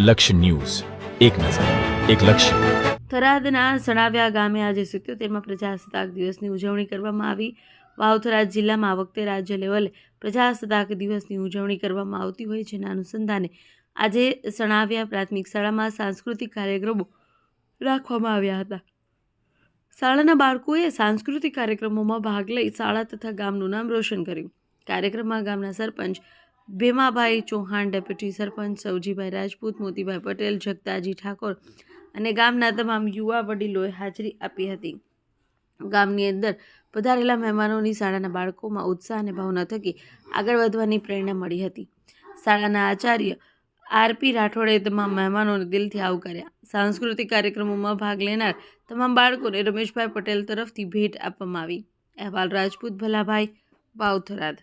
લક્ષ્ય ન્યૂઝ, એક નજર, એક લક્ષ્ય. થરાદના સણાવ્યા ગામે આજે 77મા પ્રજાસત્તાક દિવસની ઉજવણી કરવામાં આવી. વાવ-થરાદ જિલ્લામાં આ વખતે રાજ્ય લેવલે પ્રજાસત્તાક દિવસની ઉજવણી કરવામાં આવતી હોય, જેના અનુસંધાને આજે સણાવ્યા પ્રાથમિક શાળામાં સાંસ્કૃતિક કાર્યક્રમો રાખવામાં આવ્યા હતા. શાળાના બાળકોએ સાંસ્કૃતિક કાર્યક્રમોમાં ભાગ લઈ શાળા તથા ગામનું નામ રોશન કર્યું. કાર્યક્રમમાં ગામના સરપંચ ભીમાભાઈ ચૌહાણ, ડેપ્યુટી સરપંચ સવજીભાઈ રાજપૂત, મોતીભાઈ પટેલ, જગતાજી ઠાકોર અને ગામના તમામ યુવા વડીલોએ હાજરી આપી હતી. ગામની અંદર પધારેલા મહેમાનોની શાળાના બાળકોમાં ઉત્સાહ અને ભાવના થકી આગળ વધવાની પ્રેરણા મળી હતી. શાળાના આચાર્ય આરપી રાઠોડે તમામ મહેમાનોને દિલથી આવકાર્યા. સાંસ્કૃતિક કાર્યક્રમોમાં ભાગ લેનાર તમામ બાળકોને રમેશભાઈ પટેલ તરફથી ભેટ આપવામાં આવી. અહેવાલ રાજપૂત ભલાભાઈ, વાવ-થરાદ.